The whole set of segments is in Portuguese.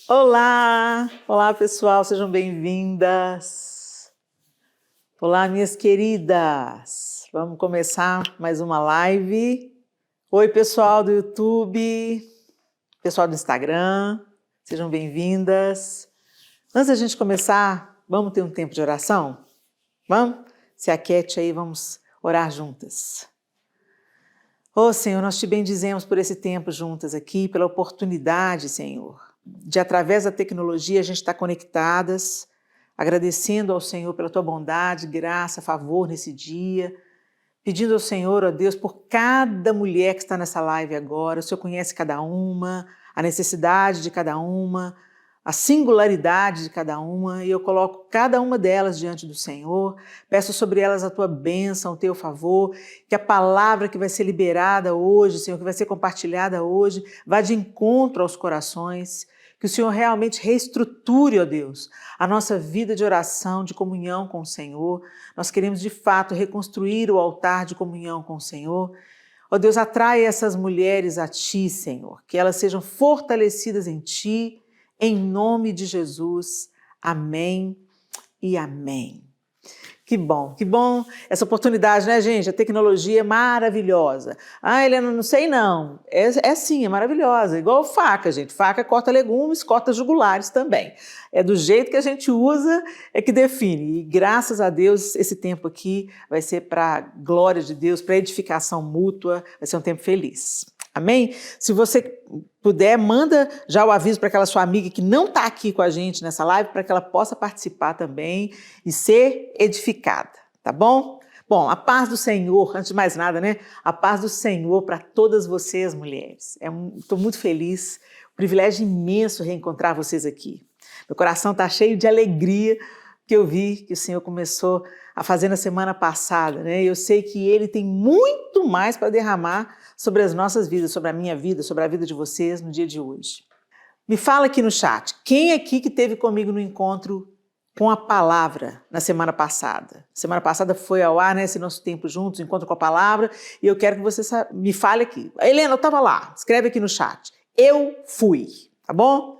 Olá! Olá, pessoal, sejam bem-vindas. Olá, minhas queridas. Vamos começar mais uma live. Oi, pessoal do YouTube, pessoal do Instagram, sejam bem-vindas. Antes da gente começar, vamos ter um tempo de oração? Vamos? Se aquete aí, vamos orar juntas. Ô, Senhor, nós te bendizemos por esse tempo juntas aqui, pela oportunidade, Senhor, de através da tecnologia a gente estar conectadas, agradecendo ao Senhor pela tua bondade, graça, favor nesse dia, pedindo ao Senhor, ó Deus, por cada mulher que está nessa live agora. O Senhor conhece cada uma, a necessidade de cada uma, a singularidade de cada uma, e eu coloco cada uma delas diante do Senhor, peço sobre elas a tua bênção, o teu favor, que a palavra que vai ser liberada hoje, Senhor, que vai ser compartilhada hoje, vá de encontro aos corações, que o Senhor realmente reestruture, ó Deus, a nossa vida de oração, de comunhão com o Senhor. Nós queremos de fato reconstruir o altar de comunhão com o Senhor. Ó Deus, atrai essas mulheres a Ti, Senhor, que elas sejam fortalecidas em Ti, em nome de Jesus, amém e amém. Que bom essa oportunidade, né, gente? A tecnologia é maravilhosa. Ah, Helena, não sei não. É sim, é maravilhosa. Igual faca, gente. Faca corta legumes, corta jugulares também. É do jeito que a gente usa, é que define. E graças a Deus, esse tempo aqui vai ser para a glória de Deus, para edificação mútua, vai ser um tempo feliz. Amém? Se você puder, manda já o aviso para aquela sua amiga que não está aqui com a gente nessa live, para que ela possa participar também e ser edificada, tá bom? Bom, a paz do Senhor, antes de mais nada, né? A paz do Senhor para todas vocês, mulheres. Estou muito feliz, um privilégio imenso reencontrar vocês aqui. Meu coração está cheio de alegria, que eu vi que o Senhor começou a fazer na semana passada, né? Eu sei que Ele tem muito mais para derramar sobre as nossas vidas, sobre a minha vida, sobre a vida de vocês no dia de hoje. Me fala aqui no chat, quem aqui que esteve comigo no encontro com a palavra na semana passada? Semana passada foi ao ar, né, esse nosso tempo juntos, encontro com a palavra, e eu quero que você me fale aqui. Helena, eu estava lá, escreve aqui no chat. Eu fui, tá bom?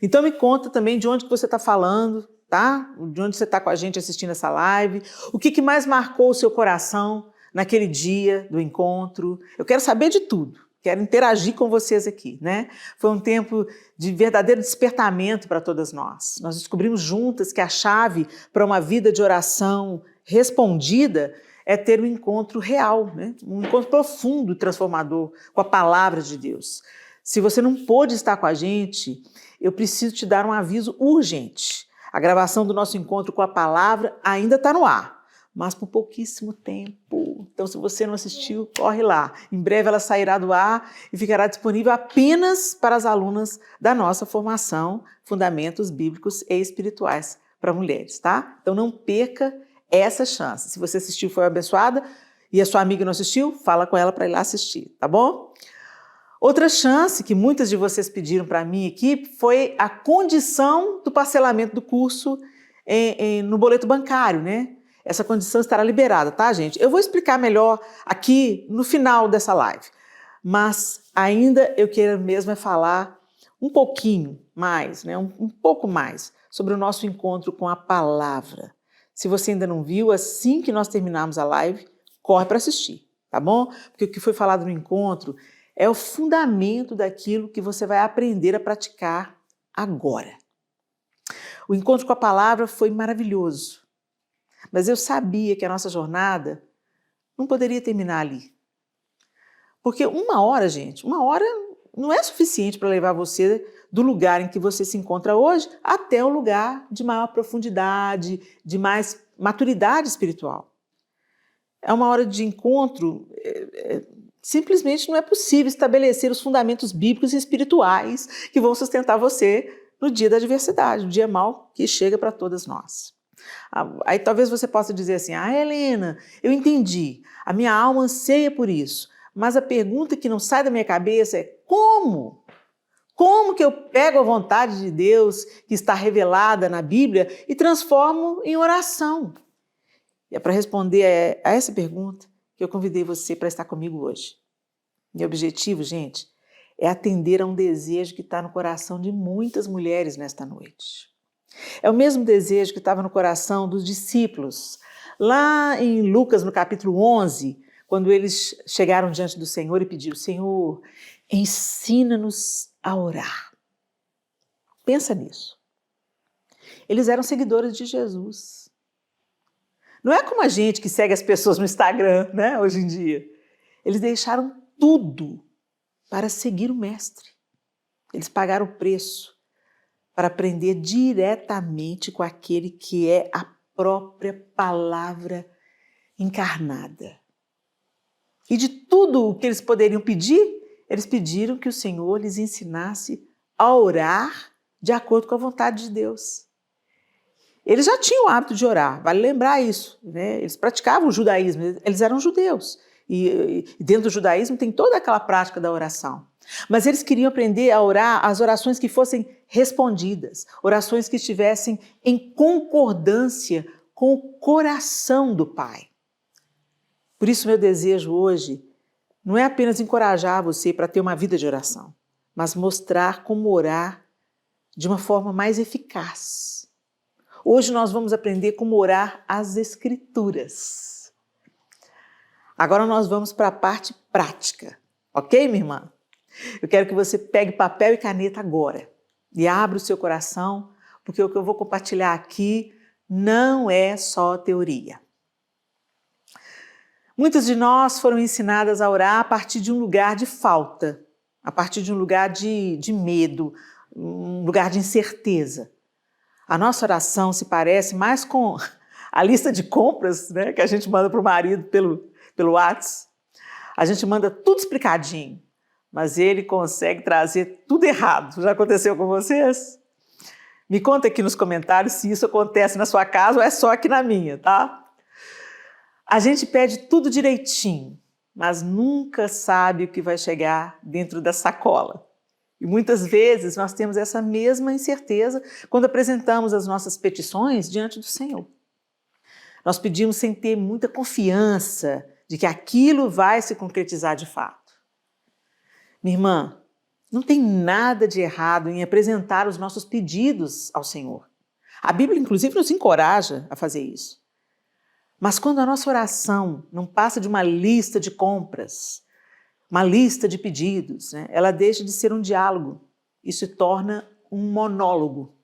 Então me conta também de onde que você está falando, tá? De onde você está com a gente assistindo essa live, o que mais marcou o seu coração naquele dia do encontro. Eu quero saber de tudo. quero interagir com vocês aqui, né? Foi um tempo de verdadeiro despertamento para todas nós. Nós descobrimos juntas que a chave para uma vida de oração respondida é ter um encontro real, né? Um encontro profundo, transformador com a palavra de Deus. Se você não pôde estar com a gente, eu preciso te dar um aviso urgente. A gravação do nosso encontro com a palavra ainda está no ar, mas por pouquíssimo tempo. Então, se você não assistiu, corre lá. Em breve ela sairá do ar e ficará disponível apenas para as alunas da nossa formação Fundamentos Bíblicos e Espirituais para Mulheres, tá? Então, não perca essa chance. Se você assistiu, foi abençoada, e a sua amiga não assistiu, fala com ela para ir lá assistir, tá bom? Outra chance que muitas de vocês pediram para a minha equipe foi a condição do parcelamento do curso no boleto bancário, né? Essa condição estará liberada, tá, gente? Eu vou explicar melhor aqui no final dessa live, mas ainda eu quero mesmo falar um pouquinho mais, né? Um pouco mais sobre o nosso encontro com a palavra. Se você ainda não viu, assim que nós terminarmos a live, corre para assistir, tá bom? Porque o que foi falado no encontro é o fundamento daquilo que você vai aprender a praticar agora. O encontro com a palavra foi maravilhoso, mas eu sabia que a nossa jornada não poderia terminar ali. Porque uma hora, gente, uma hora não é suficiente para levar você do lugar em que você se encontra hoje até um lugar de maior profundidade, de mais maturidade espiritual. É uma hora de encontro. Simplesmente não é possível estabelecer os fundamentos bíblicos e espirituais que vão sustentar você no dia da adversidade, no dia mau que chega para todas nós. Aí talvez você possa dizer assim, Helena, eu entendi, a minha alma anseia por isso, mas a pergunta que não sai da minha cabeça é como? Como que eu pego a vontade de Deus que está revelada na Bíblia e transformo em oração? E é para responder a essa pergunta que eu convidei você para estar comigo hoje. Meu objetivo, gente, é atender a um desejo que está no coração de muitas mulheres nesta noite. É o mesmo desejo que estava no coração dos discípulos. Lá em Lucas, no capítulo 11, quando eles chegaram diante do Senhor e pediram, Senhor, ensina-nos a orar. Pensa nisso. Eles eram seguidores de Jesus. Não é como a gente que segue as pessoas no Instagram, né, hoje em dia. Eles deixaram tudo para seguir o Mestre. Eles pagaram o preço para aprender diretamente com aquele que é a própria palavra encarnada. E de tudo o que eles poderiam pedir, eles pediram que o Senhor lhes ensinasse a orar de acordo com a vontade de Deus. Eles já tinham o hábito de orar, vale lembrar isso, né? Eles praticavam o judaísmo, eles eram judeus. E dentro do judaísmo tem toda aquela prática da oração. Mas eles queriam aprender a orar as orações que fossem respondidas, orações que estivessem em concordância com o coração do Pai. Por isso, meu desejo hoje não é apenas encorajar você para ter uma vida de oração, mas mostrar como orar de uma forma mais eficaz. Hoje nós vamos aprender como orar as Escrituras. Agora nós vamos para a parte prática, ok, minha irmã? Eu quero que você pegue papel e caneta agora e abra o seu coração, porque o que eu vou compartilhar aqui não é só teoria. Muitas de nós foram ensinadas a orar a partir de um lugar de falta, a partir de um lugar de medo, um lugar de incerteza. A nossa oração se parece mais com a lista de compras, né, que a gente manda para o marido pelo WhatsApp. A gente manda tudo explicadinho, mas ele consegue trazer tudo errado. Já aconteceu com vocês? Me conta aqui nos comentários se isso acontece na sua casa ou é só aqui na minha, tá? A gente pede tudo direitinho, mas nunca sabe o que vai chegar dentro da sacola. E muitas vezes nós temos essa mesma incerteza quando apresentamos as nossas petições diante do Senhor. Nós pedimos sem ter muita confiança de que aquilo vai se concretizar de fato. Minha irmã, não tem nada de errado em apresentar os nossos pedidos ao Senhor. A Bíblia, inclusive, nos encoraja a fazer isso. Mas quando a nossa oração não passa de uma lista de compras, uma lista de pedidos, né? Ela deixa de ser um diálogo e se torna um monólogo.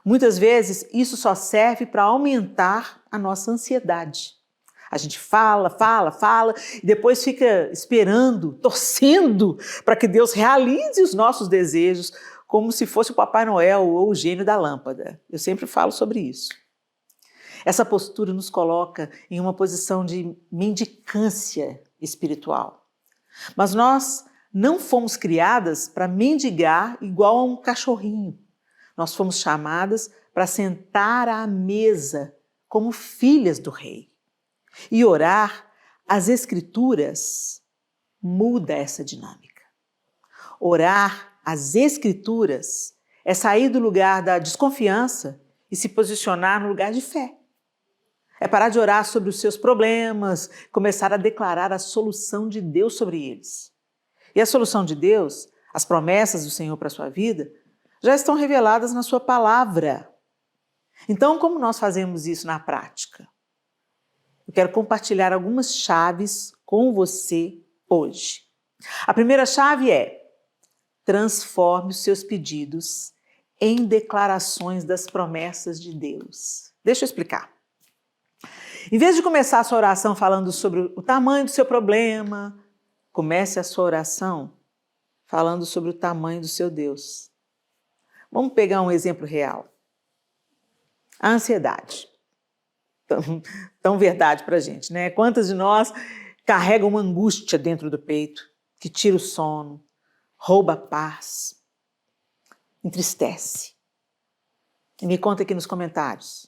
Muitas vezes isso só serve para aumentar a nossa ansiedade. A gente fala e depois fica esperando, torcendo para que Deus realize os nossos desejos, como se fosse o Papai Noel ou o gênio da lâmpada. Eu sempre falo sobre isso. Essa postura nos coloca em uma posição de mendicância espiritual. Mas nós não fomos criadas para mendigar igual a um cachorrinho. Nós fomos chamadas para sentar à mesa como filhas do rei. E orar, as Escrituras muda essa dinâmica. Orar, as Escrituras, é sair do lugar da desconfiança e se posicionar no lugar de fé. É parar de orar sobre os seus problemas, começar a declarar a solução de Deus sobre eles. E a solução de Deus, as promessas do Senhor para a sua vida, já estão reveladas na sua palavra. Então, como nós fazemos isso na prática? Eu quero compartilhar algumas chaves com você hoje. A primeira chave é: transforme os seus pedidos em declarações das promessas de Deus. Deixa eu explicar. Em vez de começar a sua oração falando sobre o tamanho do seu problema, comece a sua oração falando sobre o tamanho do seu Deus. Vamos pegar um exemplo real. A ansiedade. Tão verdade para a gente, né? Quantas de nós carregam uma angústia dentro do peito que tira o sono, rouba a paz, entristece? E me conta aqui nos comentários.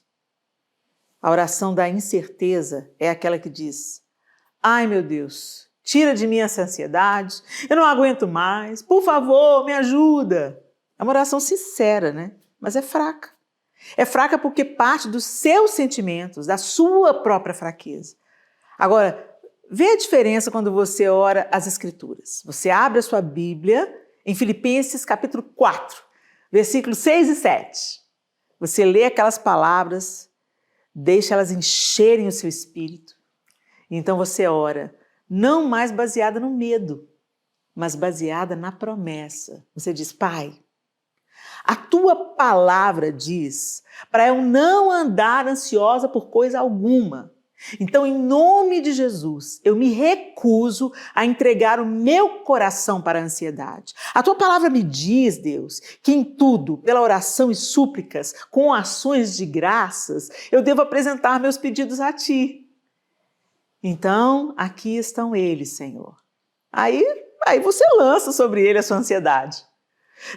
A oração da incerteza é aquela que diz: ai meu Deus, tira de mim essa ansiedade, eu não aguento mais, por favor, me ajuda. É uma oração sincera, né? Mas é fraca. É fraca porque parte dos seus sentimentos, da sua própria fraqueza. Agora, vê a diferença quando você ora as Escrituras. Você abre a sua Bíblia em Filipenses capítulo 4, versículos 6 e 7. Você lê aquelas palavras, deixa elas encherem o seu espírito. Então você ora, não mais baseada no medo, mas baseada na promessa. Você diz: Pai, a tua palavra diz para eu não andar ansiosa por coisa alguma. Então, em nome de Jesus, eu me recuso a entregar o meu coração para a ansiedade. A tua palavra me diz, Deus, que em tudo, pela oração e súplicas, com ações de graças, eu devo apresentar meus pedidos a ti. Então, aqui estão eles, Senhor. Aí você lança sobre ele a sua ansiedade.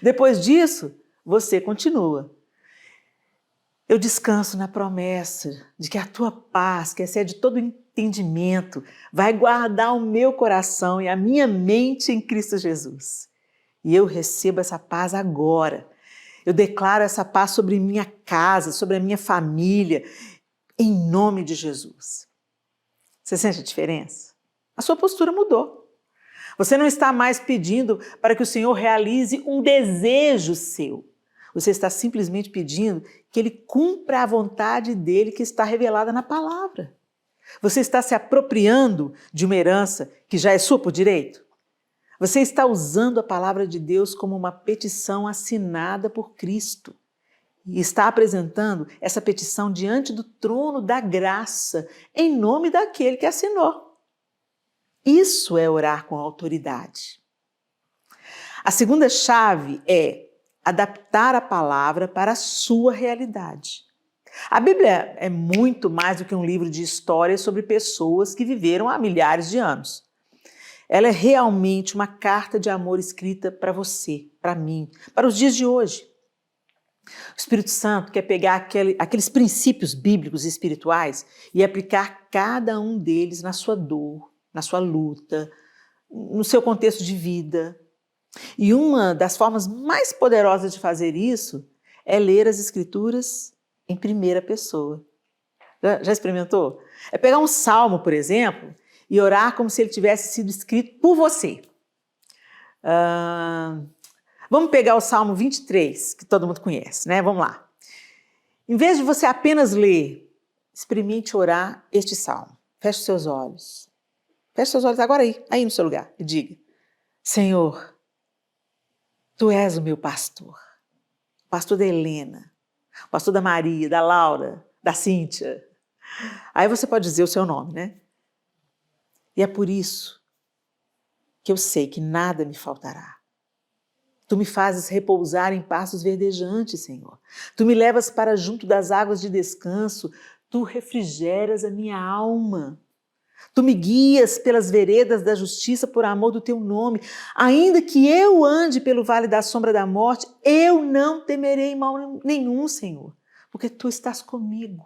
Depois disso, você continua. Eu descanso na promessa de que a tua paz, que excede todo entendimento, vai guardar o meu coração e a minha mente em Cristo Jesus. E eu recebo essa paz agora. Eu declaro essa paz sobre minha casa, sobre a minha família, em nome de Jesus. Você sente a diferença? A sua postura mudou. Você não está mais pedindo para que o Senhor realize um desejo seu. Você está simplesmente pedindo que Ele cumpra a vontade dEle que está revelada na palavra. Você está se apropriando de uma herança que já é sua por direito? Você está usando a palavra de Deus como uma petição assinada por Cristo e está apresentando essa petição diante do trono da graça em nome daquele que assinou. Isso é orar com autoridade. A segunda chave é adaptar a palavra para a sua realidade. A Bíblia é muito mais do que um livro de histórias sobre pessoas que viveram há milhares de anos. Ela é realmente uma carta de amor escrita para você, para mim, para os dias de hoje. O Espírito Santo quer pegar aqueles princípios bíblicos e espirituais e aplicar cada um deles na sua dor, na sua luta, no seu contexto de vida. E uma das formas mais poderosas de fazer isso é ler as Escrituras em primeira pessoa. Já experimentou? É pegar um salmo, por exemplo, e orar como se ele tivesse sido escrito por você. Vamos pegar o Salmo 23, que todo mundo conhece, né? Vamos lá. Em vez de você apenas ler, experimente orar este salmo. Feche os seus olhos. Feche seus olhos agora aí no seu lugar e diga: Senhor, Tu és o meu pastor. O pastor da Helena, o pastor da Maria, da Laura, da Cíntia. Aí você pode dizer o seu nome, né? E é por isso que eu sei que nada me faltará. Tu me fazes repousar em pastos verdejantes, Senhor. Tu me levas para junto das águas de descanso. Tu refrigeras a minha alma. Tu me guias pelas veredas da justiça por amor do teu nome. Ainda que eu ande pelo vale da sombra da morte, eu não temerei mal nenhum, Senhor, porque Tu estás comigo.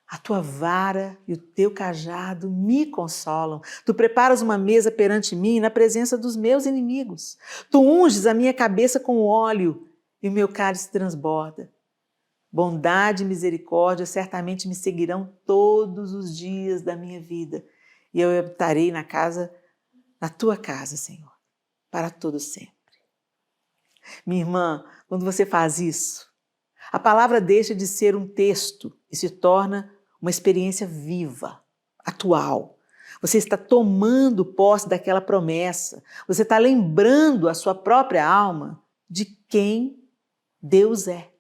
A Tua vara e o Teu cajado me consolam. Tu preparas uma mesa perante mim na presença dos meus inimigos. Tu unges a minha cabeça com óleo e o meu cálice transborda. Bondade e misericórdia certamente me seguirão todos os dias da minha vida. E eu habitarei na Tua casa, Senhor, para todo sempre. Minha irmã, quando você faz isso, a palavra deixa de ser um texto e se torna uma experiência viva, atual. Você está tomando posse daquela promessa. Você está lembrando a sua própria alma de quem Deus é.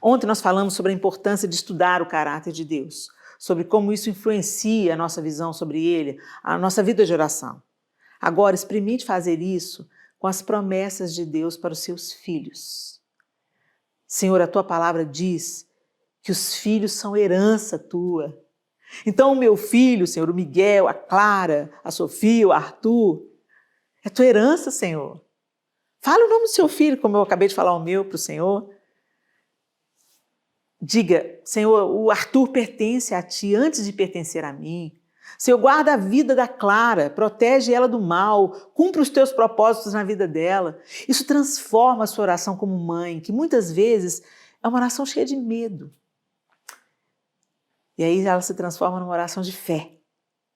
Ontem nós falamos sobre a importância de estudar o caráter de Deus, sobre como isso influencia a nossa visão sobre Ele, a nossa vida de oração. Agora, experimente fazer isso com as promessas de Deus para os seus filhos. Senhor, a Tua palavra diz que os filhos são herança Tua. Então, o meu filho, Senhor, o Miguel, a Clara, a Sofia, o Arthur, é Tua herança, Senhor. Fala o nome do seu filho, como eu acabei de falar o meu para o Senhor. Diga, Senhor, o Arthur pertence a Ti antes de pertencer a mim. Senhor, guarda a vida da Clara, protege ela do mal, cumpre os Teus propósitos na vida dela. Isso transforma a sua oração como mãe, que muitas vezes é uma oração cheia de medo. E aí ela se transforma numa oração de fé,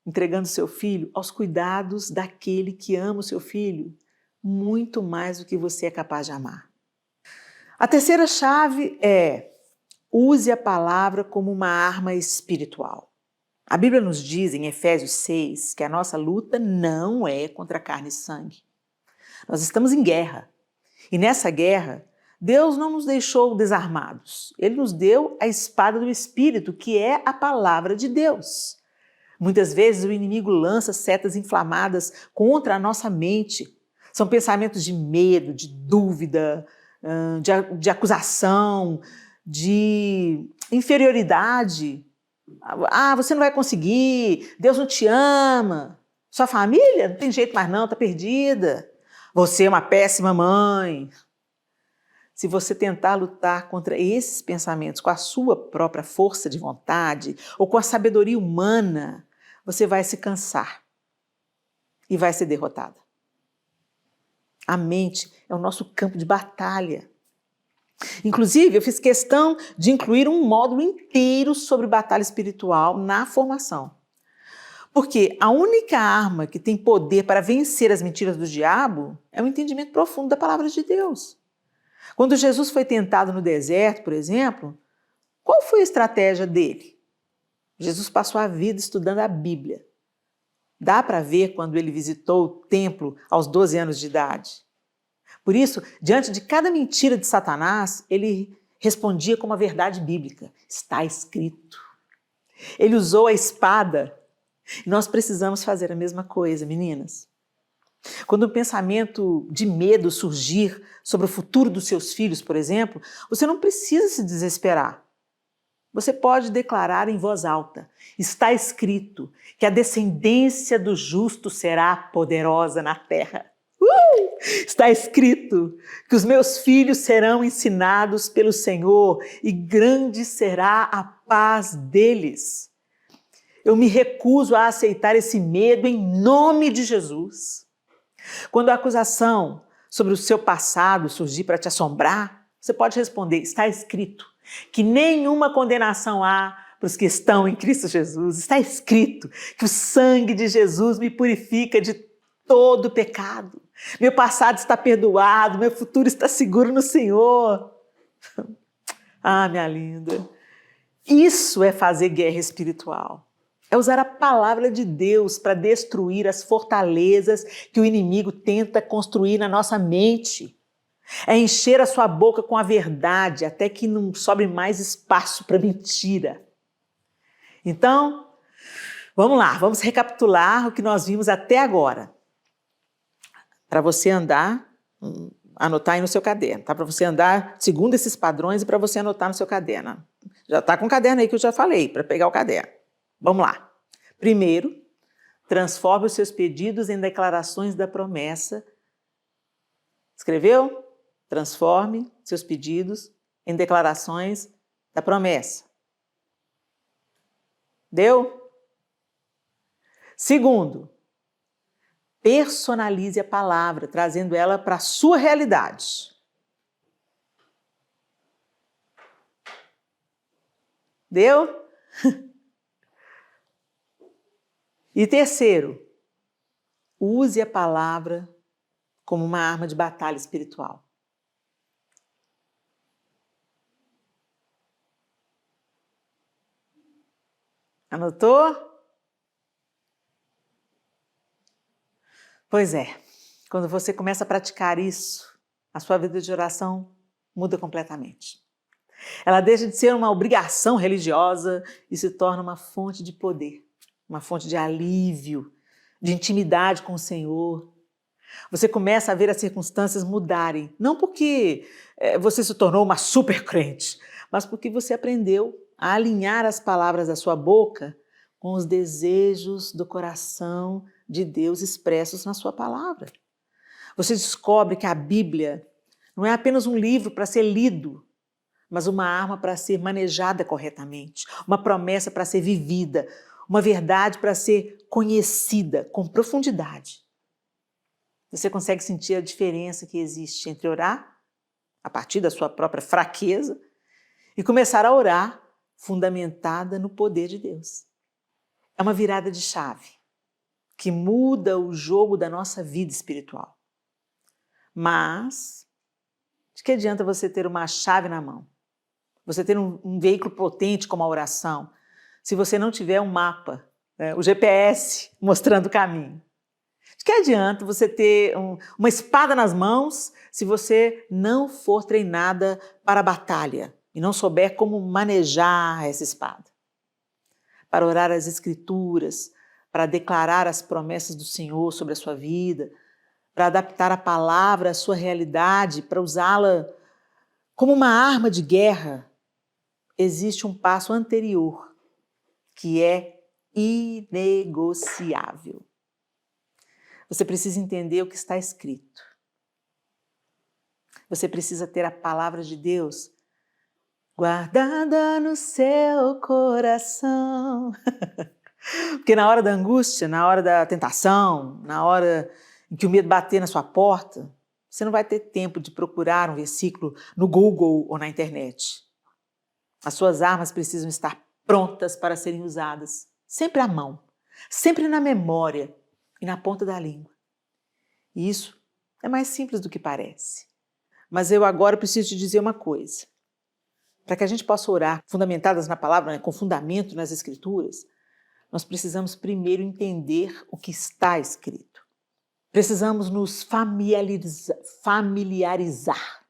entregando seu filho aos cuidados daquele que ama o seu filho muito mais do que você é capaz de amar. A terceira chave é: use a palavra como uma arma espiritual. A Bíblia nos diz em Efésios 6 que a nossa luta não é contra carne e sangue. Nós estamos em guerra. E nessa guerra, Deus não nos deixou desarmados. Ele nos deu a espada do Espírito, que é a palavra de Deus. Muitas vezes o inimigo lança setas inflamadas contra a nossa mente. São pensamentos de medo, de dúvida, de acusação, de inferioridade. Ah, você não vai conseguir, Deus não te ama, sua família não tem jeito mais não, está perdida. Você é uma péssima mãe. Se você tentar lutar contra esses pensamentos com a sua própria força de vontade ou com a sabedoria humana, você vai se cansar e vai ser derrotada. A mente é o nosso campo de batalha. Inclusive, eu fiz questão de incluir um módulo inteiro sobre batalha espiritual na formação. Porque a única arma que tem poder para vencer as mentiras do diabo é o entendimento profundo da palavra de Deus. Quando Jesus foi tentado no deserto, por exemplo, qual foi a estratégia dele? Jesus passou a vida estudando a Bíblia. Dá para ver quando ele visitou o templo aos 12 anos de idade. Por isso, diante de cada mentira de Satanás, ele respondia com uma verdade bíblica. Está escrito. Ele usou a espada. E nós precisamos fazer a mesma coisa, meninas. Quando um pensamento de medo surgir sobre o futuro dos seus filhos, por exemplo, você não precisa se desesperar. Você pode declarar em voz alta: está escrito que a descendência do justo será poderosa na terra. Está escrito que os meus filhos serão ensinados pelo Senhor e grande será a paz deles. Eu me recuso a aceitar esse medo em nome de Jesus. Quando a acusação sobre o seu passado surgir para te assombrar, você pode responder: está escrito que nenhuma condenação há para os que estão em Cristo Jesus. Está escrito que o sangue de Jesus me purifica de todo pecado. Meu passado está perdoado, meu futuro está seguro no Senhor. Ah, minha linda, isso é fazer guerra espiritual. É usar a palavra de Deus para destruir as fortalezas que o inimigo tenta construir na nossa mente. É encher a sua boca com a verdade até que não sobre mais espaço para mentira. Então, vamos lá, vamos recapitular o que nós vimos até agora. Para você andar, anotar aí no seu caderno, tá? Para você andar segundo esses padrões e para você anotar no seu caderno. Já está com o caderno aí que eu já falei, para pegar o caderno. Vamos lá. Primeiro, transforme os seus pedidos em declarações da promessa. Escreveu? Transforme seus pedidos em declarações da promessa. Deu? Segundo, personalize a palavra, trazendo ela para a sua realidade. Deu? E terceiro, use a palavra como uma arma de batalha espiritual. Anotou? Pois é, quando você começa a praticar isso, a sua vida de oração muda completamente. Ela deixa de ser uma obrigação religiosa e se torna uma fonte de poder, uma fonte de alívio, de intimidade com o Senhor. Você começa a ver as circunstâncias mudarem, não porque você se tornou uma super crente, mas porque você aprendeu a alinhar as palavras da sua boca com os desejos do coração de Deus expressos na sua palavra. Você descobre que a Bíblia não é apenas um livro para ser lido, mas uma arma para ser manejada corretamente, uma promessa para ser vivida, uma verdade para ser conhecida com profundidade. Você consegue sentir a diferença que existe entre orar, a partir da sua própria fraqueza, e começar a orar fundamentada no poder de Deus. É uma virada de chave que muda o jogo da nossa vida espiritual. Mas, de que adianta você ter uma chave na mão? Você ter um veículo potente como a oração, se você não tiver um mapa, o GPS mostrando o caminho? De que adianta você ter uma espada nas mãos se você não for treinada para a batalha e não souber como manejar essa espada? Para orar as Escrituras, para declarar as promessas do Senhor sobre a sua vida, para adaptar a palavra à sua realidade, para usá-la como uma arma de guerra, existe um passo anterior, que é inegociável. Você precisa entender o que está escrito. Você precisa ter a palavra de Deus guardada no seu coração. Porque na hora da angústia, na hora da tentação, na hora em que o medo bater na sua porta, você não vai ter tempo de procurar um versículo no Google ou na internet. As suas armas precisam estar prontas para serem usadas, sempre à mão, sempre na memória e na ponta da língua. E isso é mais simples do que parece. Mas eu agora preciso te dizer uma coisa. Para que a gente possa orar fundamentadas na palavra, com fundamento nas Escrituras, nós precisamos primeiro entender o que está escrito. Precisamos nos familiarizar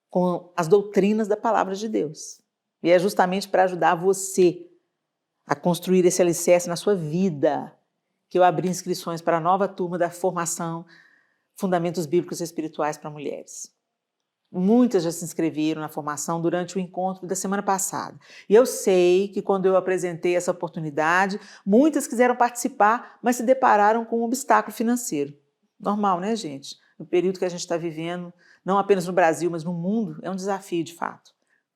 com as doutrinas da palavra de Deus. E é justamente para ajudar você a construir esse alicerce na sua vida que eu abri inscrições para a nova turma da formação Fundamentos Bíblicos e Espirituais para Mulheres. Muitas já se inscreveram na formação durante o encontro da semana passada. E eu sei que quando eu apresentei essa oportunidade, muitas quiseram participar, mas se depararam com um obstáculo financeiro. Normal, né, gente? No período que a gente está vivendo, não apenas no Brasil, mas no mundo, é um desafio de fato.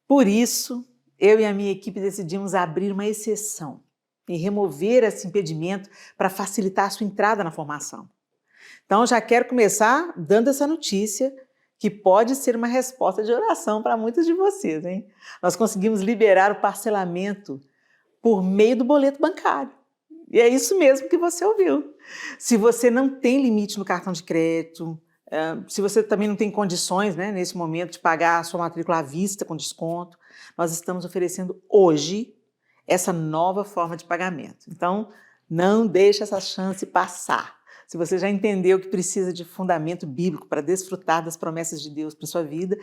Por isso, eu e a minha equipe decidimos abrir uma exceção e remover esse impedimento para facilitar a sua entrada na formação. Então, já quero começar dando essa notícia que pode ser uma resposta de oração para muitos de vocês, hein? Nós conseguimos liberar o parcelamento por meio do boleto bancário. E é isso mesmo que você ouviu. Se você não tem limite no cartão de crédito, se você também não tem condições, né, nesse momento de pagar a sua matrícula à vista com desconto, nós estamos oferecendo hoje essa nova forma de pagamento. Então, não deixe essa chance passar. Se você já entendeu que precisa de fundamento bíblico para desfrutar das promessas de Deus para sua vida,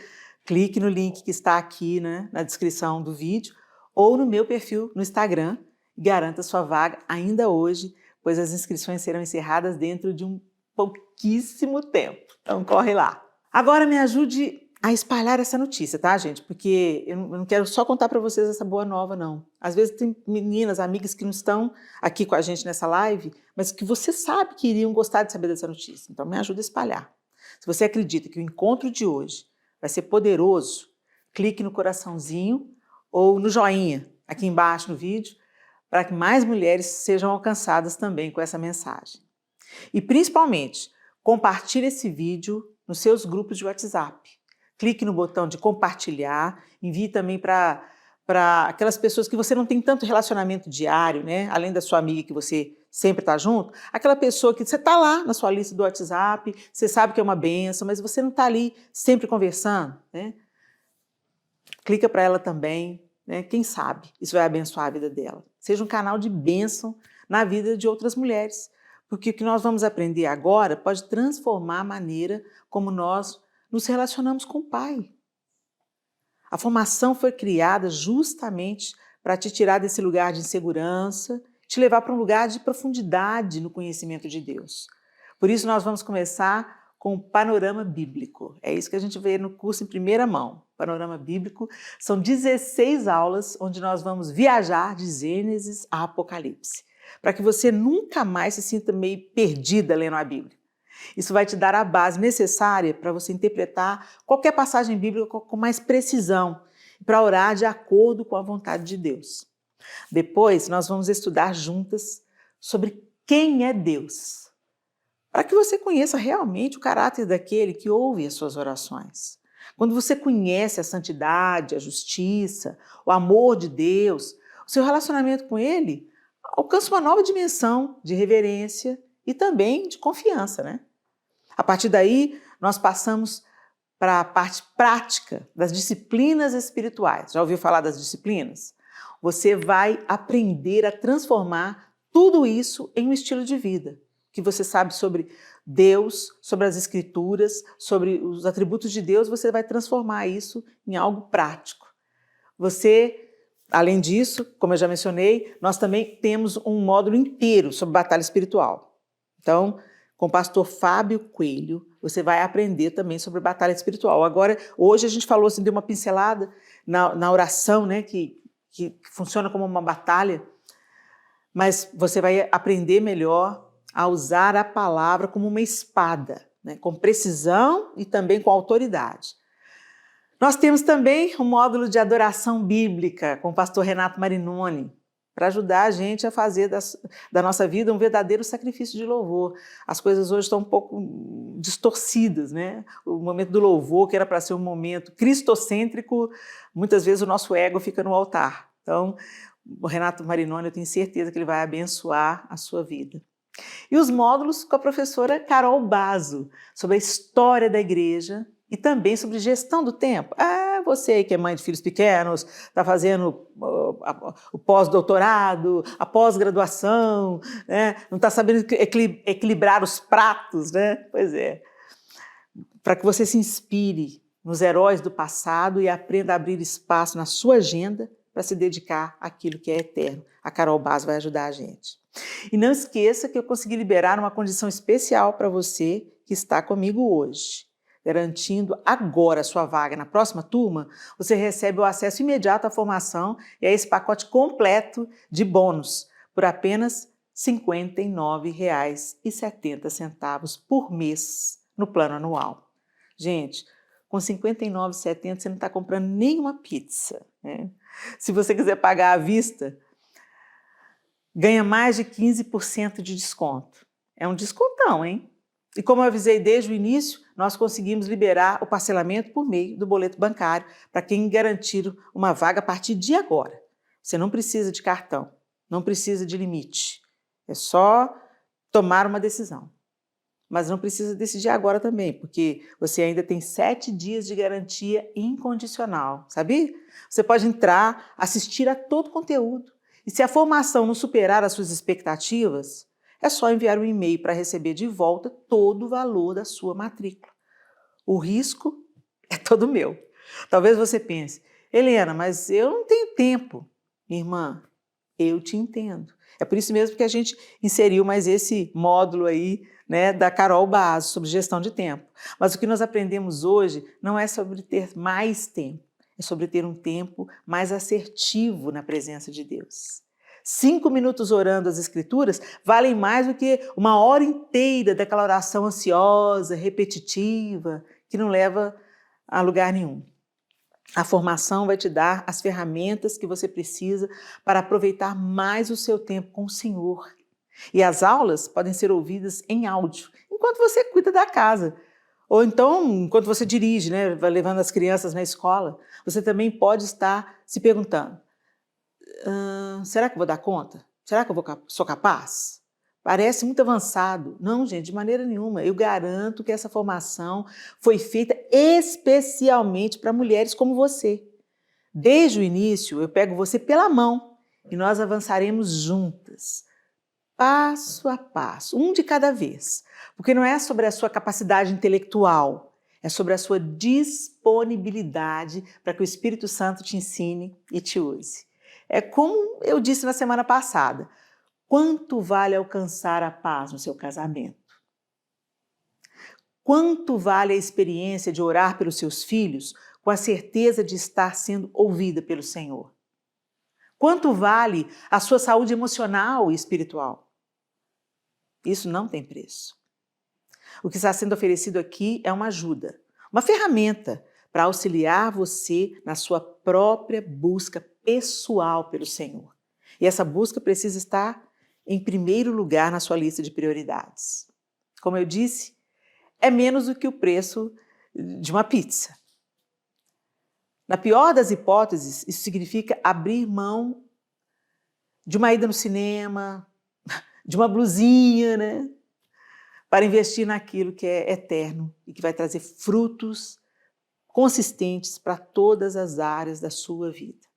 clique no link que está aqui, né, na descrição do vídeo ou no meu perfil no Instagram e garanta sua vaga ainda hoje, pois as inscrições serão encerradas dentro de um pouquíssimo tempo. Então, corre lá. Agora me ajude a espalhar essa notícia, tá, gente? Porque eu não quero só contar para vocês essa boa nova, não. Às vezes tem meninas, amigas que não estão aqui com a gente nessa live, mas que você sabe que iriam gostar de saber dessa notícia. Então me ajuda a espalhar. Se você acredita que o encontro de hoje vai ser poderoso, clique no coraçãozinho ou no joinha aqui embaixo no vídeo, para que mais mulheres sejam alcançadas também com essa mensagem. E principalmente, compartilhe esse vídeo nos seus grupos de WhatsApp. Clique no botão de compartilhar, envie também para aquelas pessoas que você não tem tanto relacionamento diário, né? Além da sua amiga que você sempre está junto, aquela pessoa que você está lá na sua lista do WhatsApp, você sabe que é uma bênção, mas você não está ali sempre conversando, né? Clica para ela também, né? Quem sabe isso vai abençoar a vida dela. Seja um canal de bênção na vida de outras mulheres, porque o que nós vamos aprender agora pode transformar a maneira como nós nos relacionamos com o Pai. A formação foi criada justamente para te tirar desse lugar de insegurança, te levar para um lugar de profundidade no conhecimento de Deus. Por isso nós vamos começar com o panorama bíblico. É isso que a gente vê no curso em primeira mão. Panorama bíblico são 16 aulas onde nós vamos viajar de Gênesis a Apocalipse, para que você nunca mais se sinta meio perdida lendo a Bíblia. Isso vai te dar a base necessária para você interpretar qualquer passagem bíblica com mais precisão, para orar de acordo com a vontade de Deus. Depois, nós vamos estudar juntas sobre quem é Deus, para que você conheça realmente o caráter daquele que ouve as suas orações. Quando você conhece a santidade, a justiça, o amor de Deus, o seu relacionamento com Ele alcança uma nova dimensão de reverência e também de confiança, né? A partir daí, nós passamos para a parte prática das disciplinas espirituais. Já ouviu falar das disciplinas? Você vai aprender a transformar tudo isso em um estilo de vida, que você sabe sobre Deus, sobre as Escrituras, sobre os atributos de Deus, você vai transformar isso em algo prático. Você, além disso, como eu já mencionei, nós também temos um módulo inteiro sobre batalha espiritual. Então, com o pastor Fábio Coelho, você vai aprender também sobre batalha espiritual. Agora, hoje a gente falou assim, deu uma pincelada na oração, né, que funciona como uma batalha, mas você vai aprender melhor a usar a palavra como uma espada, né, com precisão e também com autoridade. Nós temos também um módulo de adoração bíblica com o pastor Renato Marinoni, para ajudar a gente a fazer da nossa vida um verdadeiro sacrifício de louvor. As coisas hoje estão um pouco distorcidas, né? O momento do louvor, que era para ser um momento cristocêntrico, muitas vezes o nosso ego fica no altar. Então, o Renato Marinoni, eu tenho certeza que ele vai abençoar a sua vida. E os módulos com a professora Carol Basso, sobre a história da igreja e também sobre gestão do tempo. Você que é mãe de filhos pequenos, está fazendo o pós-doutorado, a pós-graduação, né? Não está sabendo equilibrar os pratos, né? Pois é. Para que você se inspire nos heróis do passado e aprenda a abrir espaço na sua agenda para se dedicar àquilo que é eterno. A Carol Basso vai ajudar a gente. E não esqueça que eu consegui liberar uma condição especial para você que está comigo hoje. Garantindo agora a sua vaga na próxima turma, você recebe o acesso imediato à formação e a esse pacote completo de bônus por apenas R$ 59,70 por mês no plano anual. Gente, com R$ 59,70 você não está comprando nenhuma pizza, né? Se você quiser pagar à vista, ganha mais de 15% de desconto. É um descontão, hein? E como eu avisei desde o início, nós conseguimos liberar o parcelamento por meio do boleto bancário para quem garantir uma vaga a partir de agora. Você não precisa de cartão, não precisa de limite. É só tomar uma decisão. Mas não precisa decidir agora também, porque você ainda tem 7 dias de garantia incondicional, sabia? Você pode entrar, assistir a todo o conteúdo E se a formação não superar as suas expectativas, é só enviar um e-mail para receber de volta todo o valor da sua matrícula. O risco é todo meu. Talvez você pense, Helena, mas eu não tenho tempo. Minha irmã, eu te entendo. É por isso mesmo que a gente inseriu mais esse módulo aí, né, da Carol Basso, sobre gestão de tempo. Mas o que nós aprendemos hoje não é sobre ter mais tempo, é sobre ter um tempo mais assertivo na presença de Deus. 5 minutos orando as Escrituras valem mais do que uma hora inteira daquela oração ansiosa, repetitiva, que não leva a lugar nenhum. A formação vai te dar as ferramentas que você precisa para aproveitar mais o seu tempo com o Senhor. E as aulas podem ser ouvidas em áudio, enquanto você cuida da casa. Ou então, enquanto você dirige, né, vai levando as crianças na escola. Você também pode estar se perguntando, será que eu vou dar conta? Será que eu sou capaz? Parece muito avançado. Não, gente, de maneira nenhuma. Eu garanto que essa formação foi feita especialmente para mulheres como você. Desde o início, eu pego você pela mão e nós avançaremos juntas, passo a passo, um de cada vez. Porque não é sobre a sua capacidade intelectual, é sobre a sua disponibilidade para que o Espírito Santo te ensine e te use. É como eu disse na semana passada, quanto vale alcançar a paz no seu casamento? Quanto vale a experiência de orar pelos seus filhos com a certeza de estar sendo ouvida pelo Senhor? Quanto vale a sua saúde emocional e espiritual? Isso não tem preço. O que está sendo oferecido aqui é uma ajuda, uma ferramenta para auxiliar você na sua própria busca pessoal pelo Senhor. E essa busca precisa estar em primeiro lugar na sua lista de prioridades. Como eu disse, é menos do que o preço de uma pizza. Na pior das hipóteses, isso significa abrir mão de uma ida no cinema, de uma blusinha, né? Para investir naquilo que é eterno e que vai trazer frutos consistentes para todas as áreas da sua vida.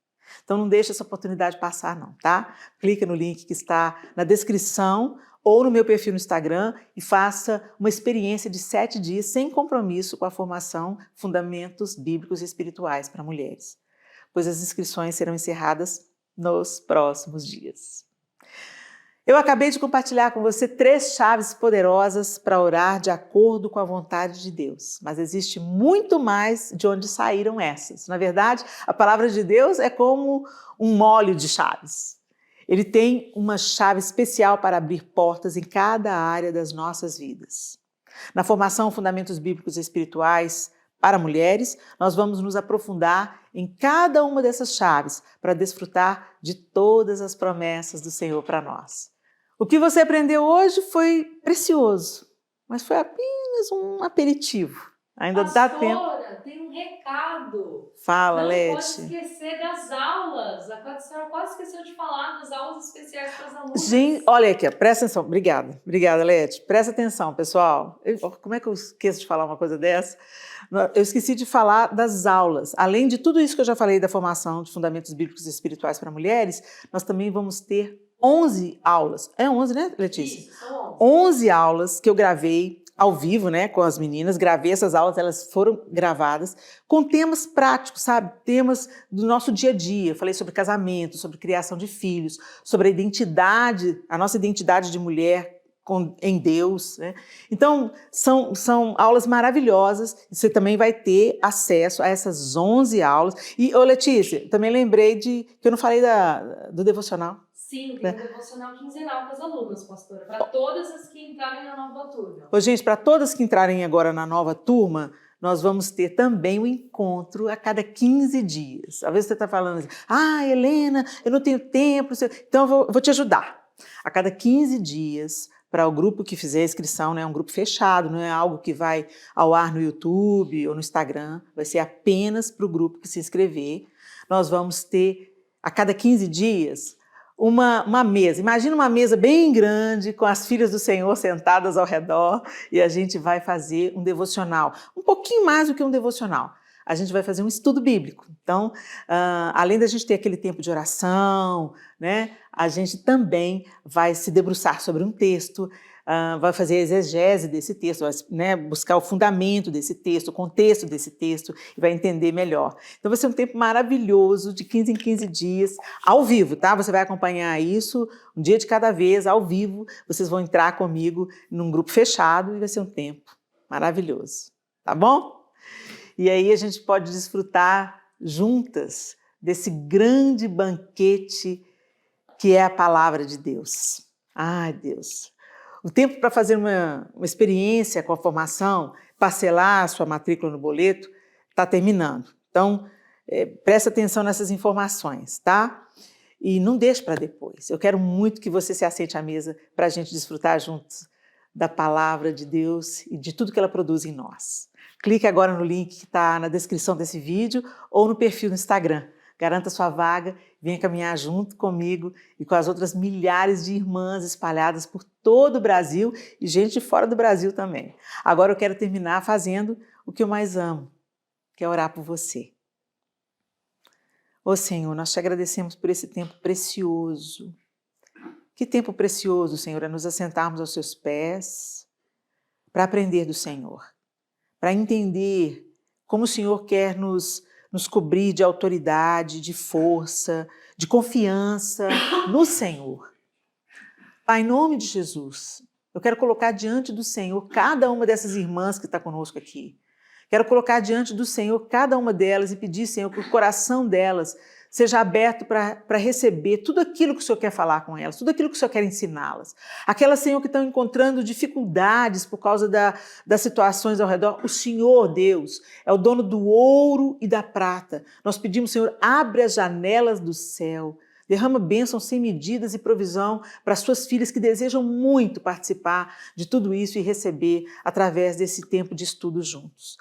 Então não deixe essa oportunidade passar não, tá? Clica no link que está na descrição ou no meu perfil no Instagram e faça uma experiência de 7 dias sem compromisso com a formação Fundamentos Bíblicos e Espirituais para Mulheres, pois as inscrições serão encerradas nos próximos dias. Eu acabei de compartilhar com você 3 chaves poderosas para orar de acordo com a vontade de Deus. Mas existe muito mais de onde saíram essas. Na verdade, a palavra de Deus é como um molho de chaves. Ele tem uma chave especial para abrir portas em cada área das nossas vidas. Na formação Fundamentos Bíblicos e Espirituais para Mulheres, nós vamos nos aprofundar em cada uma dessas chaves para desfrutar de todas as promessas do Senhor para nós. O que você aprendeu hoje foi precioso, mas foi apenas um aperitivo. Ainda dá tempo. Pastora, tem um recado. Fala, Não Leti. pode esquecer das aulas. A senhora quase esqueceu de falar das aulas especiais para as alunas. Gente, olha aqui, presta atenção. Obrigada, Leti. Presta atenção, pessoal. Como é que eu esqueço de falar uma coisa dessa? Eu esqueci de falar das aulas. Além de tudo isso que eu já falei da formação de Fundamentos Bíblicos e Espirituais para Mulheres, nós também vamos ter 11 aulas. É 11, né, Letícia? Isso, são 11 aulas que eu gravei ao vivo, né, com as meninas. Gravei essas aulas, elas foram gravadas com temas práticos, sabe? Temas do nosso dia a dia. Falei sobre casamento, sobre criação de filhos, sobre a identidade, a nossa identidade de mulher em Deus, né? Então, são aulas maravilhosas. Você também vai ter acesso a essas 11 aulas. E, Letícia, também lembrei que eu não falei do devocional. Sim, tem um devocional quinzenal com as alunas, pastora, para todas as que entrarem na nova turma. Gente, para todas que entrarem agora na nova turma, nós vamos ter também um encontro a cada 15 dias. Às vezes você está falando assim, Helena, eu não tenho tempo, então eu vou te ajudar. A cada 15 dias, para o grupo que fizer a inscrição, né, é um grupo fechado, não é algo que vai ao ar no YouTube ou no Instagram, vai ser apenas para o grupo que se inscrever. Nós vamos ter, a cada 15 dias, uma mesa. Imagina uma mesa bem grande, com as filhas do Senhor sentadas ao redor, e a gente vai fazer um devocional. Um pouquinho mais do que um devocional. a gente vai fazer um estudo bíblico. Então, além da gente ter aquele tempo de oração, né, a gente também vai se debruçar sobre um texto, vai fazer a exegese desse texto, vai, né, buscar o fundamento desse texto, o contexto desse texto, e vai entender melhor. Então vai ser um tempo maravilhoso, de 15 em 15 dias, ao vivo, tá? Você vai acompanhar isso um dia de cada vez, ao vivo. Vocês vão entrar comigo num grupo fechado e vai ser um tempo maravilhoso, tá bom? E aí a gente pode desfrutar juntas desse grande banquete que é a palavra de Deus. Ai, Deus! O tempo para fazer uma experiência com a formação, parcelar a sua matrícula no boleto, está terminando. Então, presta atenção nessas informações, tá? E não deixe para depois. Eu quero muito que você se assente à mesa para a gente desfrutar juntos da palavra de Deus e de tudo que ela produz em nós. Clique agora no link que está na descrição desse vídeo ou no perfil no Instagram. Garanta sua vaga, venha caminhar junto comigo e com as outras milhares de irmãs espalhadas por todo o Brasil e gente de fora do Brasil também. Agora eu quero terminar fazendo o que eu mais amo, que é orar por você. Ô Senhor, nós te agradecemos por esse tempo precioso. Que tempo precioso, Senhor, é nos assentarmos aos seus pés para aprender do Senhor, para entender como o Senhor quer nos cobrir de autoridade, de força, de confiança no Senhor. Pai, em nome de Jesus, eu quero colocar diante do Senhor cada uma dessas irmãs que está conosco aqui. Quero colocar diante do Senhor cada uma delas e pedir, Senhor, que o coração delas seja aberto para receber tudo aquilo que o Senhor quer falar com elas, tudo aquilo que o Senhor quer ensiná-las. Aquelas, Senhor, que estão encontrando dificuldades por causa das situações ao redor, o Senhor, Deus, é o dono do ouro e da prata. Nós pedimos, Senhor, abre as janelas do céu, derrama bênçãos sem medidas e provisão para as suas filhas que desejam muito participar de tudo isso e receber através desse tempo de estudo juntos.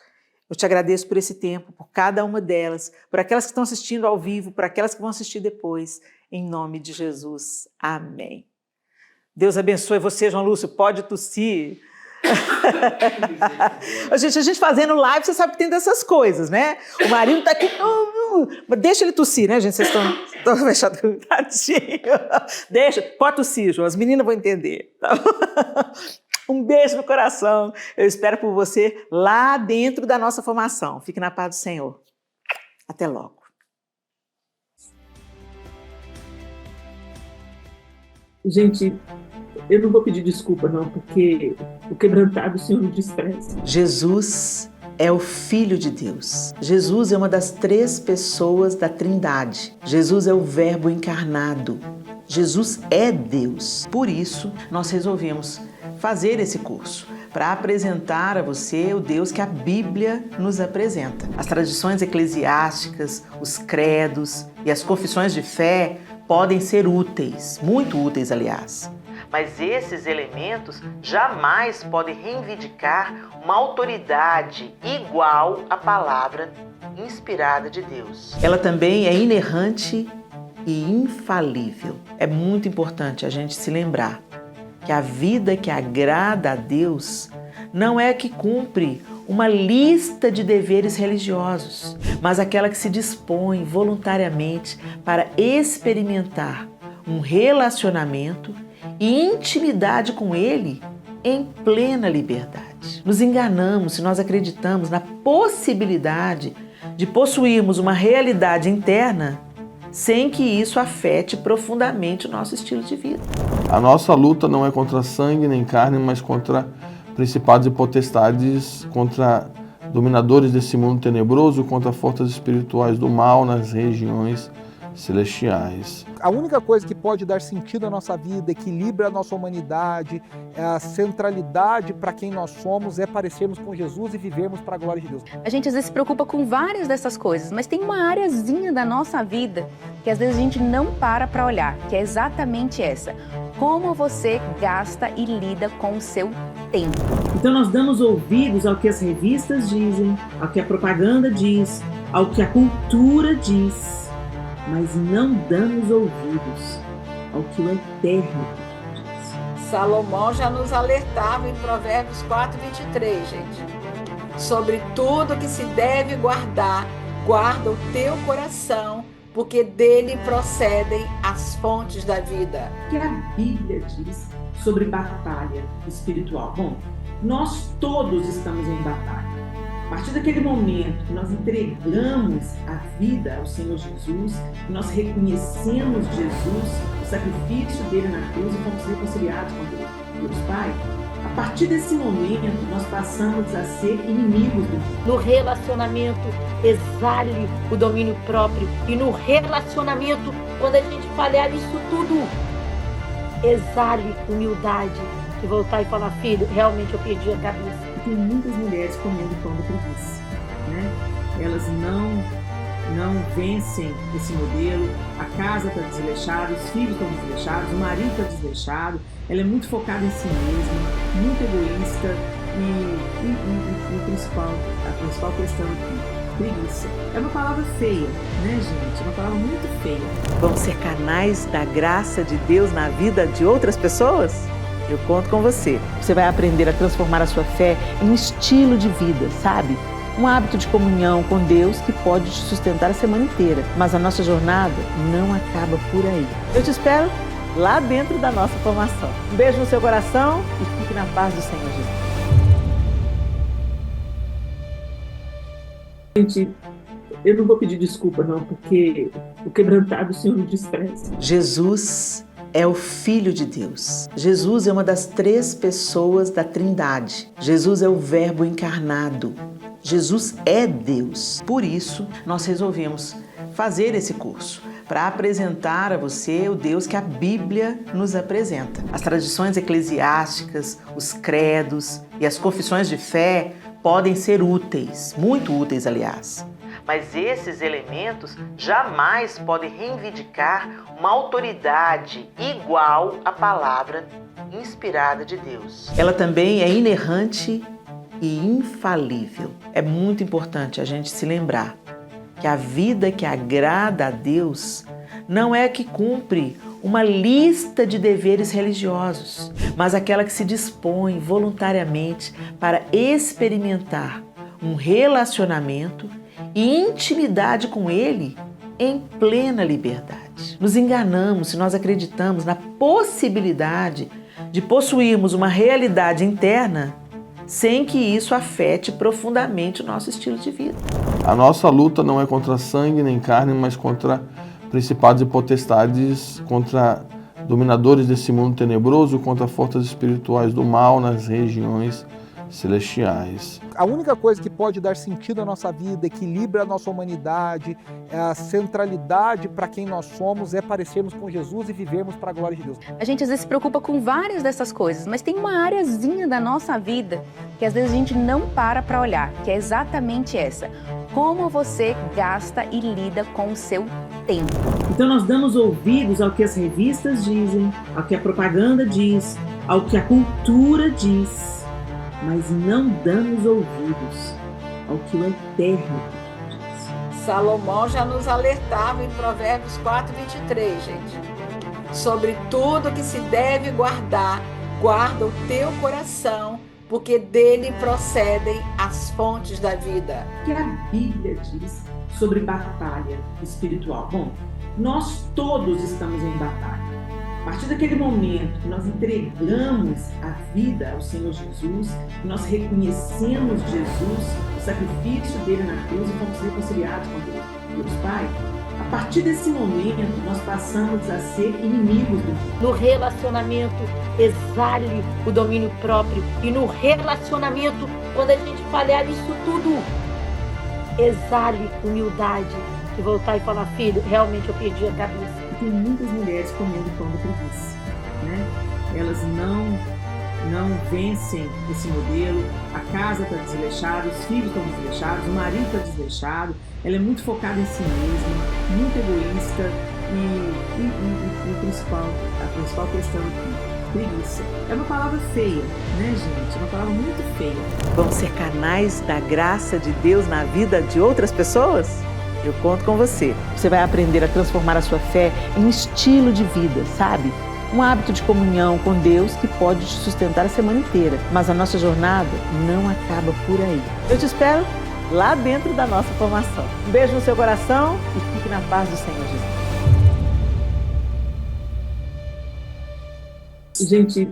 Eu te agradeço por esse tempo, por cada uma delas, por aquelas que estão assistindo ao vivo, por aquelas que vão assistir depois, em nome de Jesus. Amém. Deus abençoe você, João Lúcio, pode tossir. A gente fazendo live, você sabe que tem dessas coisas, né? O marido está aqui, deixa ele tossir, né, gente? Vocês estão fechados, tadinho. Deixa, pode tossir, João, as meninas vão entender. Um beijo no coração. Eu espero por você lá dentro da nossa formação. Fique na paz do Senhor. Até logo. Gente, eu não vou pedir desculpa, não, porque o quebrantado o Senhor me despreza. Jesus é o Filho de Deus. Jesus é uma das 3 pessoas da Trindade. Jesus é o Verbo encarnado. Jesus é Deus. Por isso, nós resolvemos fazer esse curso para apresentar a você o Deus que a Bíblia nos apresenta. As tradições eclesiásticas, os credos e as confissões de fé podem ser úteis, muito úteis, aliás. Mas esses elementos jamais podem reivindicar uma autoridade igual à palavra inspirada de Deus. Ela também é inerrante e infalível. É muito importante a gente se lembrar que a vida que agrada a Deus não é a que cumpre uma lista de deveres religiosos, mas aquela que se dispõe voluntariamente para experimentar um relacionamento e intimidade com Ele em plena liberdade. Nos enganamos se nós acreditamos na possibilidade de possuirmos uma realidade interna sem que isso afete profundamente o nosso estilo de vida. A nossa luta não é contra sangue nem carne, mas contra principados e potestades, contra dominadores desse mundo tenebroso, contra forças espirituais do mal nas regiões celestiais. A única coisa que pode dar sentido à nossa vida, equilibra a nossa humanidade, a centralidade para quem nós somos é parecermos com Jesus e vivermos para a glória de Deus. A gente às vezes se preocupa com várias dessas coisas, mas tem uma areazinha da nossa vida que às vezes a gente não para olhar, que é exatamente essa. Como você gasta e lida com o seu tempo. Então nós damos ouvidos ao que as revistas dizem, ao que a propaganda diz, ao que a cultura diz, mas não damos ouvidos ao que o Eterno diz. Salomão já nos alertava em Provérbios 4:23, gente. Sobre tudo que se deve guardar, guarda o teu coração, porque dele procedem as fontes da vida. O que a Bíblia diz sobre batalha espiritual? Bom, nós todos estamos em batalha. A partir daquele momento que nós entregamos a vida ao Senhor Jesus, que nós reconhecemos Jesus, o sacrifício dele na cruz e fomos reconciliados com Deus Pai, a partir desse momento nós passamos a ser inimigos do mundo. No relacionamento, exale o domínio próprio. E no relacionamento, quando a gente falhar nisso tudo, exale humildade. E voltar e falar, filho, realmente eu perdi a cabeça. Tem muitas mulheres comendo pão da preguiça, né? Elas não vencem esse modelo, a casa está desleixada, os filhos estão desleixados, o marido está desleixado, ela é muito focada em si mesma, muito egoísta e a principal questão aqui, preguiça. É uma palavra feia, né, gente? É uma palavra muito feia. Vamos ser canais da graça de Deus na vida de outras pessoas? Eu conto com você. Você vai aprender a transformar a sua fé em um estilo de vida, sabe? Um hábito de comunhão com Deus que pode te sustentar a semana inteira. Mas a nossa jornada não acaba por aí. Eu te espero lá dentro da nossa formação. Um beijo no seu coração e fique na paz do Senhor Jesus. Gente, eu não vou pedir desculpa não, porque o quebrantado o Senhor não despreza. Jesus é o Filho de Deus. Jesus é uma das 3 pessoas da Trindade. Jesus é o Verbo encarnado. Jesus é Deus. Por isso, nós resolvemos fazer esse curso para apresentar a você o Deus que a Bíblia nos apresenta. As tradições eclesiásticas, os credos e as confissões de fé podem ser úteis, muito úteis, aliás. Mas esses elementos jamais podem reivindicar uma autoridade igual à palavra inspirada de Deus. Ela também é inerrante e infalível. É muito importante a gente se lembrar que a vida que agrada a Deus não é a que cumpre uma lista de deveres religiosos, mas aquela que se dispõe voluntariamente para experimentar um relacionamento e intimidade com Ele em plena liberdade. Nos enganamos se nós acreditamos na possibilidade de possuirmos uma realidade interna sem que isso afete profundamente o nosso estilo de vida. A nossa luta não é contra sangue nem carne, mas contra principados e potestades, contra dominadores desse mundo tenebroso, contra forças espirituais do mal nas regiões celestiais. A única coisa que pode dar sentido à nossa vida, equilibra a nossa humanidade, a centralidade para quem nós somos é parecermos com Jesus e vivermos para a glória de Deus. A gente às vezes se preocupa com várias dessas coisas, mas tem uma areazinha da nossa vida que às vezes a gente não para olhar, que é exatamente essa. Como você gasta e lida com o seu tempo. Então nós damos ouvidos ao que as revistas dizem, ao que a propaganda diz, ao que a cultura diz, mas não damos ouvidos ao que o Eterno diz. Salomão já nos alertava em Provérbios 4:23, gente. Sobre tudo que se deve guardar, guarda o teu coração, porque dele procedem as fontes da vida. O que a Bíblia diz sobre batalha espiritual? Bom, nós todos estamos em batalha. A partir daquele momento que nós entregamos a vida ao Senhor Jesus, que nós reconhecemos Jesus, o sacrifício dele na cruz e fomos reconciliados com Deus Pai, a partir desse momento nós passamos a ser inimigos do mundo. No relacionamento, exale o domínio próprio. E no relacionamento, quando a gente falhar nisso tudo, exale humildade. E voltar e falar, filho, realmente eu perdi a cabeça. Tem muitas mulheres comendo pão da preguiça, né? Elas não vencem esse modelo, a casa está desleixada, os filhos estão desleixados, o marido está desleixado, ela é muito focada em si mesma, muito egoísta e a principal questão aqui, preguiça. É uma palavra feia, né, gente? É uma palavra muito feia. Vamos ser canais da graça de Deus na vida de outras pessoas? Eu conto com você. Você vai aprender a transformar a sua fé em um estilo de vida, sabe? um hábito de comunhão com Deus que pode te sustentar a semana inteira. Mas a nossa jornada não acaba por aí. Eu te espero lá dentro da nossa formação. Um beijo no seu coração e fique na paz do Senhor Jesus. Gente,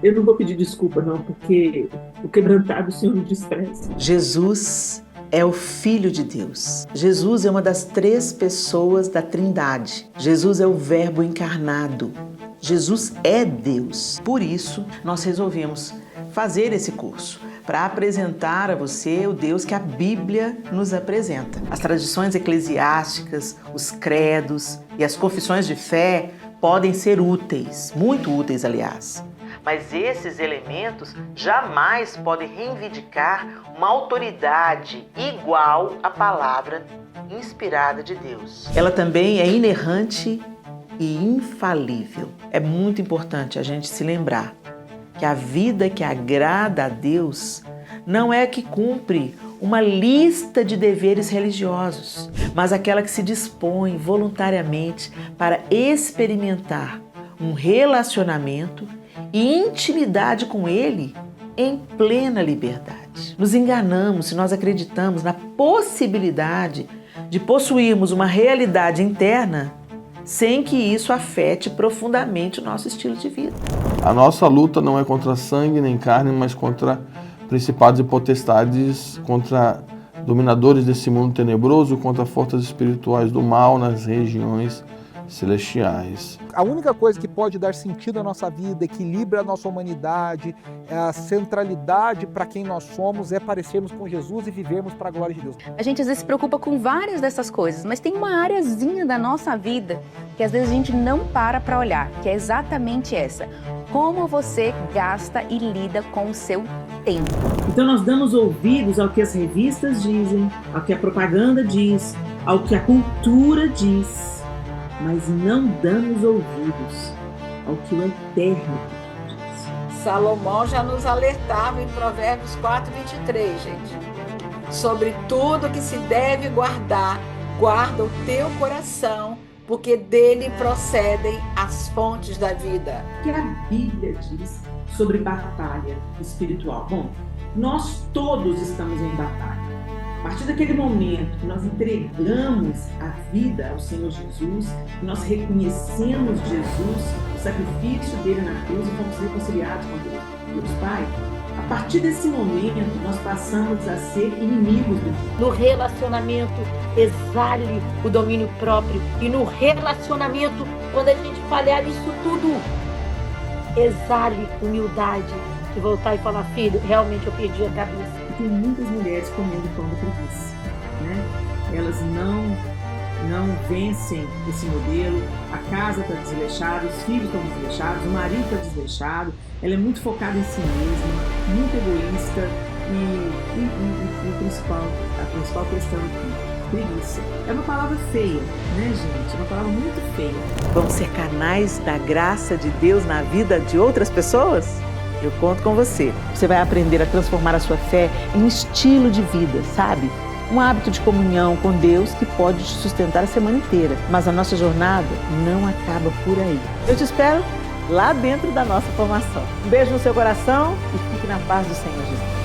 eu não vou pedir desculpa não, porque o quebrantado o Senhor não despreza. Jesus é o Filho de Deus. Jesus é uma das 3 pessoas da Trindade. Jesus é o Verbo encarnado. Jesus é Deus. Por isso, nós resolvemos fazer esse curso para apresentar a você o Deus que a Bíblia nos apresenta. As tradições eclesiásticas, os credos e as confissões de fé podem ser úteis, muito úteis, aliás. Mas esses elementos jamais podem reivindicar uma autoridade igual à palavra inspirada de Deus. Ela também é inerrante e infalível. É muito importante a gente se lembrar que a vida que agrada a Deus não é a que cumpre uma lista de deveres religiosos, mas aquela que se dispõe voluntariamente para experimentar um relacionamento e intimidade com Ele em plena liberdade. Nos enganamos se nós acreditamos na possibilidade de possuirmos uma realidade interna sem que isso afete profundamente o nosso estilo de vida. A nossa luta não é contra sangue nem carne, mas contra principados e potestades, contra dominadores desse mundo tenebroso, contra forças espirituais do mal nas regiões celestiais. A única coisa que pode dar sentido à nossa vida, equilibra a nossa humanidade, a centralidade para quem nós somos é parecermos com Jesus e vivermos para a glória de Deus. A gente às vezes se preocupa com várias dessas coisas, mas tem uma areazinha da nossa vida que às vezes a gente não para olhar, que é exatamente essa. Como você gasta e lida com o seu tempo. Então nós damos ouvidos ao que as revistas dizem, ao que a propaganda diz, ao que a cultura diz, mas não damos ouvidos ao que o Eterno diz. Salomão já nos alertava em Provérbios 4:23, gente. Sobre tudo que se deve guardar, guarda o teu coração, porque dele procedem as fontes da vida. O que a Bíblia diz sobre batalha espiritual? Bom, nós todos estamos em batalha. A partir daquele momento que nós entregamos a vida ao Senhor Jesus, que nós reconhecemos Jesus, o sacrifício dele na cruz e fomos reconciliados com Deus Pai, a partir desse momento nós passamos a ser inimigos do mundo. No relacionamento, exale o domínio próprio. E no relacionamento, quando a gente falhar isso tudo, exale humildade. E voltar e falar, filho, realmente eu perdi a cabeça. Tem muitas mulheres comendo pão da preguiça, né? Elas não vencem esse modelo, a casa está desleixada, os filhos estão desleixados, o marido está desleixado, ela é muito focada em si mesma, muito egoísta e a principal questão aqui, preguiça. É uma palavra feia, né, gente? É uma palavra muito feia. Vamos ser canais da graça de Deus na vida de outras pessoas? Eu conto com você. Você vai aprender a transformar a sua fé em estilo de vida, sabe? Um hábito de comunhão com Deus que pode te sustentar a semana inteira. Mas a nossa jornada não acaba por aí. Eu te espero lá dentro da nossa formação. Um beijo no seu coração e fique na paz do Senhor Jesus.